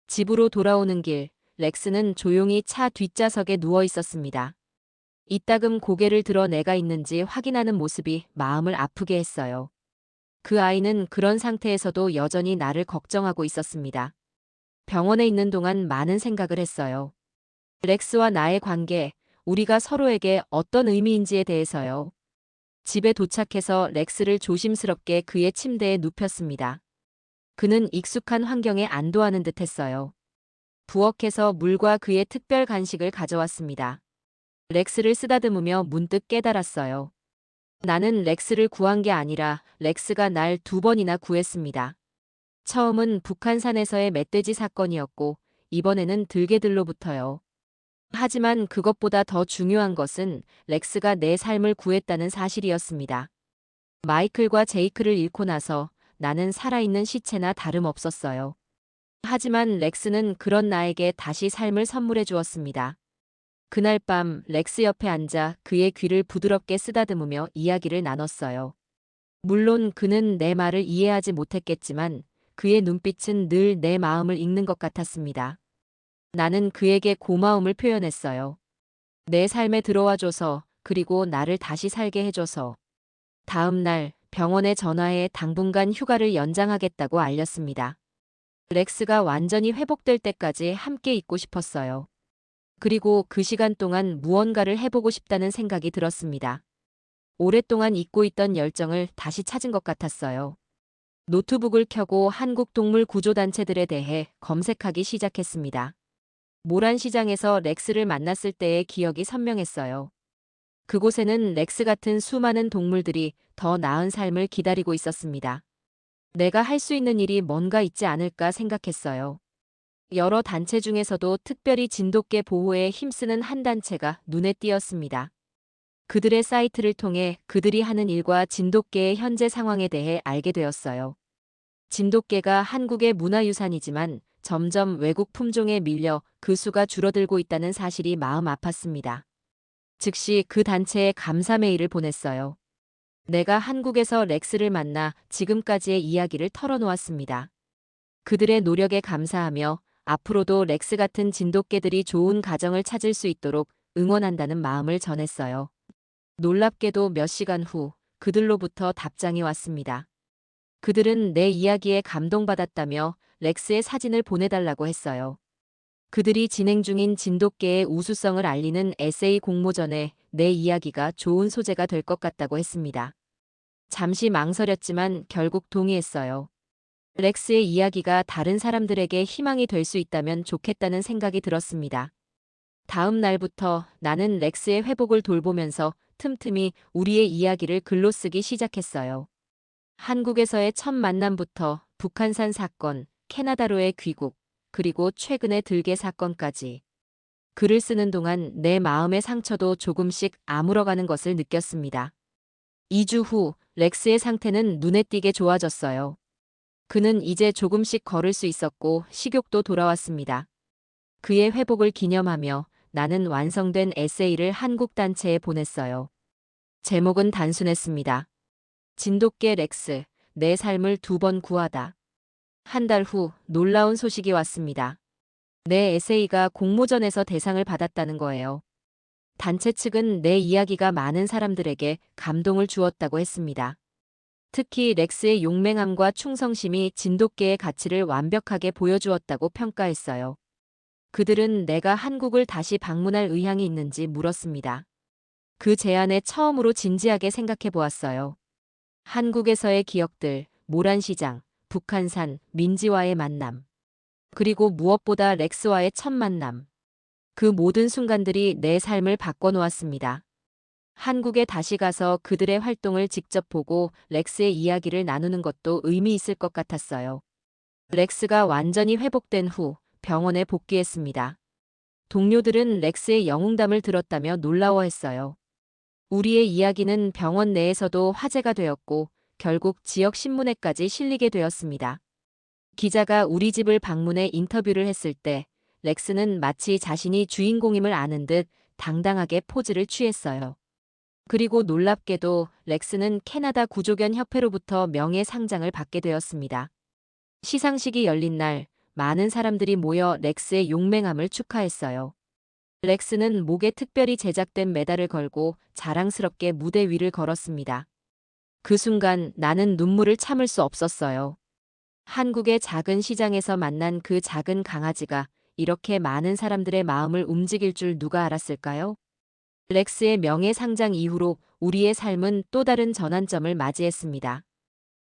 집으로 돌아오는 길, 렉스는 조용히 차 뒷좌석에 누워 있었습니다. 이따금 고개를 들어 내가 있는지 확인하는 모습이 마음을 아프게 했어요. 그 아이는 그런 상태에서도 여전히 나를 걱정하고 있었습니다. 병원에 있는 동안 많은 생각을 했어요. 렉스와 나의 관계, 우리가 서로에게 어떤 의미인지에 대해서요. 집에 도착해서 렉스를 조심스럽게 그의 침대에 눕혔습니다. 그는 익숙한 환경에 안도하는 듯 했어요. 부엌에서 물과 그의 특별 간식을 가져왔습니다. 렉스를 쓰다듬으며 문득 깨달았어요. 나는 렉스를 구한 게 아니라 렉스가 날 2번이나 구했습니다. 처음은 북한산에서의 멧돼지 사건이었고 이번에는 들개들로부터요. 하지만 그것보다 더 중요한 것은 렉스가 내 삶을 구했다는 사실이었습니다. 마이클과 제이크를 잃고 나서 나는 살아있는 시체나 다름없었어요. 하지만 렉스는 그런 나에게 다시 삶을 선물해 주었습니다. 그날 밤 렉스 옆에 앉아 그의 귀를 부드럽게 쓰다듬으며 이야기를 나눴어요. 물론 그는 내 말을 이해하지 못했겠지만 그의 눈빛은 늘 내 마음을 읽는 것 같았습니다. 나는 그에게 고마움을 표현했어요. 내 삶에 들어와줘서 그리고 나를 다시 살게 해줘서. 다음 날 병원에 전화해 당분간 휴가를 연장하겠다고 알렸습니다. 렉스가 완전히 회복될 때까지 함께 있고 싶었어요. 그리고 그 시간 동안 무언가를 해보고 싶다는 생각이 들었습니다. 오랫동안 잊고 있던 열정을 다시 찾은 것 같았어요. 노트북을 켜고 한국 동물 구조단체들에 대해 검색하기 시작했습니다. 모란시장에서 렉스를 만났을 때의 기억이 선명했어요. 그곳에는 렉스 같은 수많은 동물들이 더 나은 삶을 기다리고 있었습니다. 내가 할 수 있는 일이 뭔가 있지 않을까 생각했어요. 여러 단체 중에서도 특별히 진돗개 보호에 힘쓰는 한 단체가 눈에 띄었습니다. 그들의 사이트를 통해 그들이 하는 일과 진돗개의 현재 상황에 대해 알게 되었어요. 진돗개가 한국의 문화유산이지만 점점 외국 품종에 밀려 그 수가 줄어들고 있다는 사실이 마음 아팠습니다. 즉시 그 단체에 감사 메일을 보냈어요. 내가 한국에서 렉스를 만나 지금까지의 이야기를 털어놓았습니다. 그들의 노력에 감사하며 앞으로도 렉스 같은 진돗개들이 좋은 가정을 찾을 수 있도록 응원한다는 마음을 전했어요. 놀랍게도 몇 시간 후 그들로부터 답장이 왔습니다. 그들은 내 이야기에 감동받았다며 렉스의 사진을 보내달라고 했어요. 그들이 진행 중인 진돗개의 우수성을 알리는 에세이 공모전에 내 이야기가 좋은 소재가 될 것 같다고 했습니다. 잠시 망설였지만 결국 동의했어요. 렉스의 이야기가 다른 사람들에게 희망이 될 수 있다면 좋겠다는 생각이 들었습니다. 다음 날부터 나는 렉스의 회복을 돌보면서 틈틈이 우리의 이야기를 글로 쓰기 시작했어요. 한국에서의 첫 만남부터 북한산 사건, 캐나다로의 귀국, 그리고 최근의 들개 사건까지. 글을 쓰는 동안 내 마음의 상처도 조금씩 아물어가는 것을 느꼈습니다. 2주 후 렉스의 상태는 눈에 띄게 좋아졌어요. 그는 이제 조금씩 걸을 수 있었고 식욕도 돌아왔습니다. 그의 회복을 기념하며 나는 완성된 에세이를 한국 단체에 보냈어요. 제목은 단순했습니다. 진돗개 렉스, 내 삶을 2번 구하다. 한 달 후 놀라운 소식이 왔습니다. 내 에세이가 공모전에서 대상을 받았다는 거예요. 단체 측은 내 이야기가 많은 사람들에게 감동을 주었다고 했습니다. 특히 렉스의 용맹함과 충성심이 진돗개의 가치를 완벽하게 보여주었다고 평가했어요. 그들은 내가 한국을 다시 방문할 의향이 있는지 물었습니다. 그 제안에 처음으로 진지하게 생각해 보았어요. 한국에서의 기억들, 모란시장, 북한산, 민지와의 만남. 그리고 무엇보다 렉스와의 첫 만남. 그 모든 순간들이 내 삶을 바꿔놓았습니다. 한국에 다시 가서 그들의 활동을 직접 보고 렉스의 이야기를 나누는 것도 의미 있을 것 같았어요. 렉스가 완전히 회복된 후 병원에 복귀했습니다. 동료들은 렉스의 영웅담을 들었다며 놀라워했어요. 우리의 이야기는 병원 내에서도 화제가 되었고 결국 지역 신문에까지 실리게 되었습니다. 기자가 우리 집을 방문해 인터뷰를 했을 때 렉스는 마치 자신이 주인공임을 아는 듯 당당하게 포즈를 취했어요. 그리고 놀랍게도 렉스는 캐나다 구조견 협회로부터 명예상장을 받게 되었습니다. 시상식이 열린 날 많은 사람들이 모여 렉스의 용맹함을 축하했어요. 렉스는 목에 특별히 제작된 메달을 걸고 자랑스럽게 무대 위를 걸었습니다. 그 순간 나는 눈물을 참을 수 없었어요. 한국의 작은 시장에서 만난 그 작은 강아지가 이렇게 많은 사람들의 마음을 움직일 줄 누가 알았을까요? 렉스의 명예상장 이후로 우리의 삶은 또 다른 전환점을 맞이했습니다.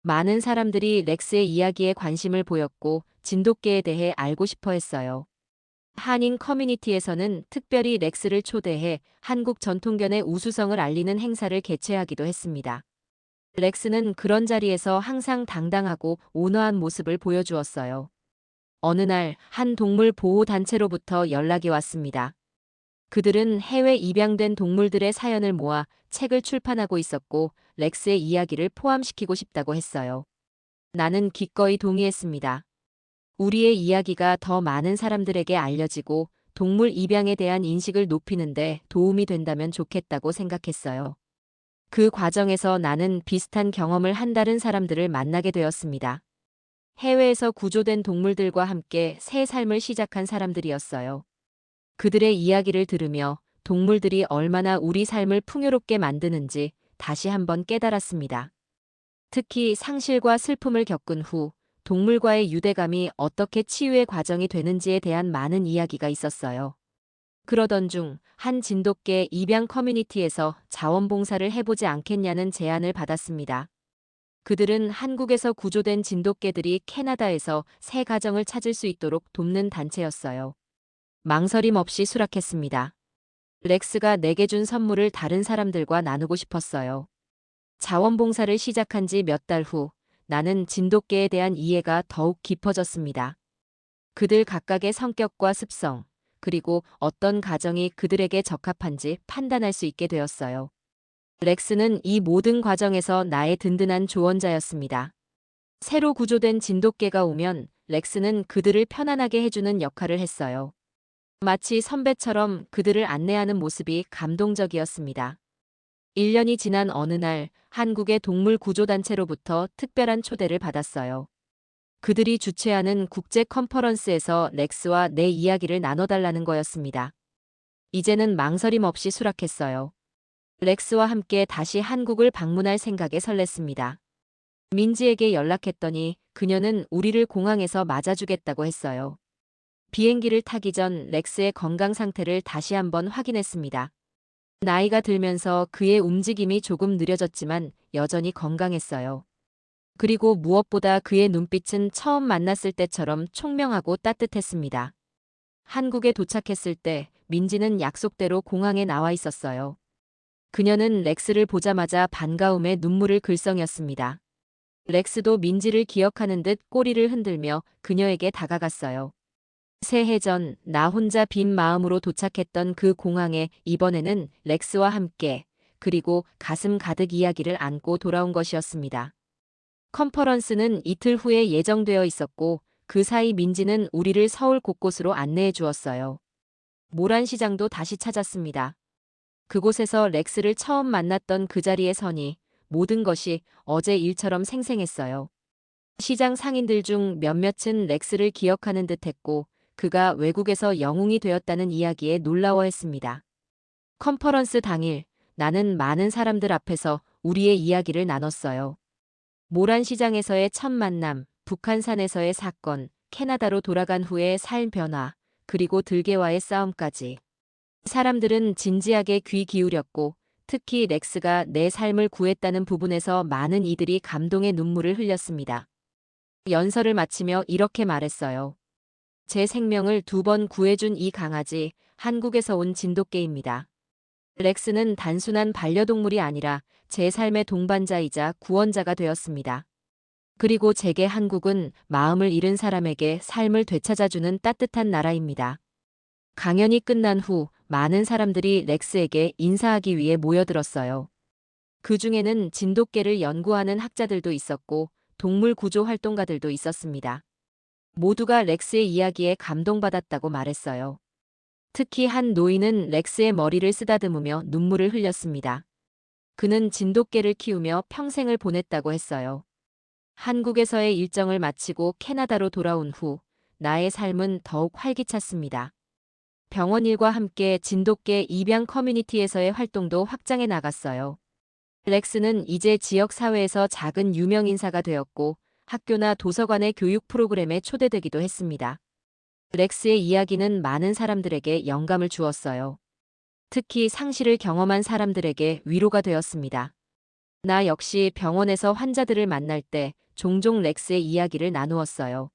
많은 사람들이 렉스의 이야기에 관심을 보였고 진돗개에 대해 알고 싶어 했어요. 한인 커뮤니티에서는 특별히 렉스를 초대해 한국 전통견의 우수성을 알리는 행사를 개최하기도 했습니다. 렉스는 그런 자리에서 항상 당당하고 온화한 모습을 보여주었어요. 어느 날 한 동물 보호 단체로부터 연락이 왔습니다. 그들은 해외 입양된 동물들의 사연을 모아 책을 출판하고 있었고 렉스의 이야기를 포함시키고 싶다고 했어요. 나는 기꺼이 동의했습니다. 우리의 이야기가 더 많은 사람들에게 알려지고 동물 입양에 대한 인식을 높이는데 도움이 된다면 좋겠다고 생각했어요. 그 과정에서 나는 비슷한 경험을 한 다른 사람들을 만나게 되었습니다. 해외에서 구조된 동물들과 함께 새 삶을 시작한 사람들이었어요. 그들의 이야기를 들으며 동물들이 얼마나 우리 삶을 풍요롭게 만드는지 다시 한번 깨달았습니다. 특히 상실과 슬픔을 겪은 후 동물과의 유대감이 어떻게 치유의 과정이 되는지에 대한 많은 이야기가 있었어요. 그러던 중 한 진돗개 입양 커뮤니티에서 자원봉사를 해보지 않겠냐는 제안을 받았습니다. 그들은 한국에서 구조된 진돗개들이 캐나다에서 새 가정을 찾을 수 있도록 돕는 단체였어요. 망설임 없이 수락했습니다. 렉스가 내게 준 선물을 다른 사람들과 나누고 싶었어요. 자원봉사를 시작한 지 몇 달 후 나는 진돗개에 대한 이해가 더욱 깊어졌습니다. 그들 각각의 성격과 습성, 그리고 어떤 가정이 그들에게 적합한지 판단할 수 있게 되었어요. 렉스는 이 모든 과정에서 나의 든든한 조언자였습니다. 새로 구조된 진돗개가 오면 렉스는 그들을 편안하게 해주는 역할을 했어요. 마치 선배처럼 그들을 안내하는 모습이 감동적이었습니다. 1년이 지난 어느 날 한국의 동물 구조단체로부터 특별한 초대를 받았어요. 그들이 주최하는 국제 컨퍼런스에서 렉스와 내 이야기를 나눠달라는 거였습니다. 이제는 망설임 없이 수락했어요. 렉스와 함께 다시 한국을 방문할 생각에 설렜습니다. 민지에게 연락했더니 그녀는 우리를 공항에서 맞아주겠다고 했어요. 비행기를 타기 전 렉스의 건강 상태를 다시 한번 확인했습니다. 나이가 들면서 그의 움직임이 조금 느려졌지만 여전히 건강했어요. 그리고 무엇보다 그의 눈빛은 처음 만났을 때처럼 총명하고 따뜻했습니다. 한국에 도착했을 때 민지는 약속대로 공항에 나와 있었어요. 그녀는 렉스를 보자마자 반가움에 눈물을 글썽였습니다. 렉스도 민지를 기억하는 듯 꼬리를 흔들며 그녀에게 다가갔어요. 새해 전 나 혼자 빈 마음으로 도착했던 그 공항에 이번에는 렉스와 함께 그리고 가슴 가득 이야기를 안고 돌아온 것이었습니다. 컨퍼런스는 이틀 후에 예정되어 있었고 그 사이 민지는 우리를 서울 곳곳으로 안내해 주었어요. 모란시장도 다시 찾았습니다. 그곳에서 렉스를 처음 만났던 그 자리에 서니 모든 것이 어제 일처럼 생생했어요. 시장 상인들 중 몇몇은 렉스를 기억하는 듯했고 그가 외국에서 영웅이 되었다는 이야기에 놀라워했습니다. 컨퍼런스 당일 나는 많은 사람들 앞에서 우리의 이야기를 나눴어요. 모란시장에서의 첫 만남, 북한산에서의 사건, 캐나다로 돌아간 후의 삶 변화, 그리고 들개와의 싸움까지. 사람들은 진지하게 귀 기울였고 특히 렉스가 내 삶을 구했다는 부분에서 많은 이들이 감동의 눈물을 흘렸습니다. 연설을 마치며 이렇게 말했어요. 제 생명을 2번 구해준 이 강아지, 한국에서 온 진돗개입니다. 렉스는 단순한 반려동물이 아니라 제 삶의 동반자이자 구원자가 되었습니다. 그리고 제게 한국은 마음을 잃은 사람에게 삶을 되찾아주는 따뜻한 나라입니다. 강연이 끝난 후 많은 사람들이 렉스에게 인사하기 위해 모여들었어요. 그 중에는 진돗개를 연구하는 학자들도 있었고 동물 구조 활동가들도 있었습니다. 모두가 렉스의 이야기에 감동받았다고 말했어요. 특히 한 노인은 렉스의 머리를 쓰다듬으며 눈물을 흘렸습니다. 그는 진돗개를 키우며 평생을 보냈다고 했어요. 한국에서의 일정을 마치고 캐나다로 돌아온 후 나의 삶은 더욱 활기찼습니다. 병원 일과 함께 진돗개 입양 커뮤니티에서의 활동도 확장해 나갔어요. 렉스는 이제 지역 사회에서 작은 유명 인사가 되었고 학교나 도서관의 교육 프로그램에 초대되기도 했습니다. 렉스의 이야기는 많은 사람들에게 영감을 주었어요. 특히 상실을 경험한 사람들에게 위로가 되었습니다. 나 역시 병원에서 환자들을 만날 때 종종 렉스의 이야기를 나누었어요.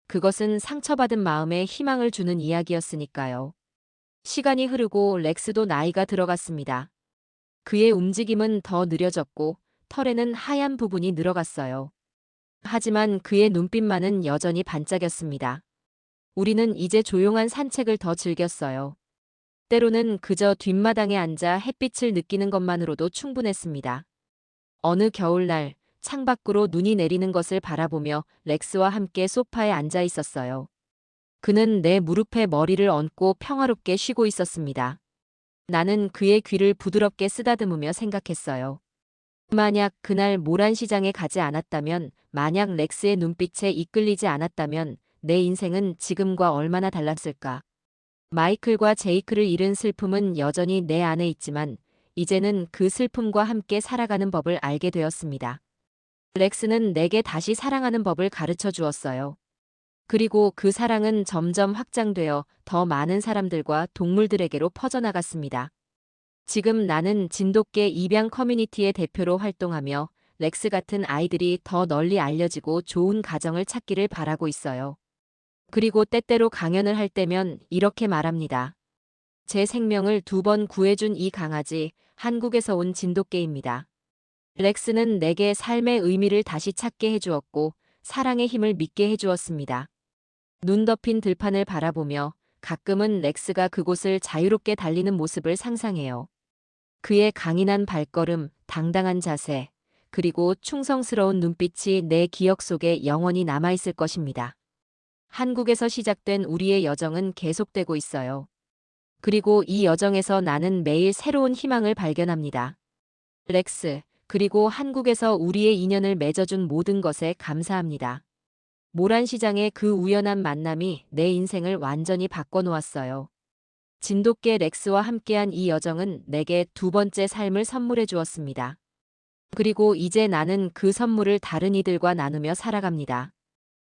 그것은 상처받은 마음에 희망을 주는 이야기였으니까요. 시간이 흐르고 렉스도 나이가 들어갔습니다. 그의 움직임은 더 느려졌고 털에는 하얀 부분이 늘어갔어요. 하지만 그의 눈빛만은 여전히 반짝였습니다. 우리는 이제 조용한 산책을 더 즐겼어요. 때로는 그저 뒷마당에 앉아 햇빛을 느끼는 것만으로도 충분했습니다. 어느 겨울날 창밖으로 눈이 내리는 것을 바라보며 렉스와 함께 소파에 앉아 있었어요. 그는 내 무릎에 머리를 얹고 평화롭게 쉬고 있었습니다. 나는 그의 귀를 부드럽게 쓰다듬으며 생각했어요. 만약 그날 모란시장에 가지 않았다면, 만약 렉스의 눈빛에 이끌리지 않았다면 내 인생은 지금과 얼마나 달랐을까. 마이클과 제이크를 잃은 슬픔은 여전히 내 안에 있지만 이제는 그 슬픔과 함께 살아가는 법을 알게 되었습니다. 렉스는 내게 다시 사랑하는 법을 가르쳐 주었어요. 그리고 그 사랑은 점점 확장되어 더 많은 사람들과 동물들에게로 퍼져나갔습니다. 지금 나는 진돗개 입양 커뮤니티의 대표로 활동하며 렉스 같은 아이들이 더 널리 알려지고 좋은 가정을 찾기를 바라고 있어요. 그리고 때때로 강연을 할 때면 이렇게 말합니다. 제 생명을 2번 구해준 이 강아지, 한국에서 온 진돗개입니다. 렉스는 내게 삶의 의미를 다시 찾게 해주었고 사랑의 힘을 믿게 해주었습니다. 눈 덮인 들판을 바라보며 가끔은 렉스가 그곳을 자유롭게 달리는 모습을 상상해요. 그의 강인한 발걸음, 당당한 자세, 그리고 충성스러운 눈빛이 내 기억 속에 영원히 남아있을 것입니다. 한국에서 시작된 우리의 여정은 계속되고 있어요. 그리고 이 여정에서 나는 매일 새로운 희망을 발견합니다. 렉스, 그리고 한국에서 우리의 인연을 맺어준 모든 것에 감사합니다. 모란시장의 그 우연한 만남이 내 인생을 완전히 바꿔놓았어요. 진돗개 렉스와 함께한 이 여정은 내게 2번째 삶을 선물해 주었습니다. 그리고 이제 나는 그 선물을 다른 이들과 나누며 살아갑니다.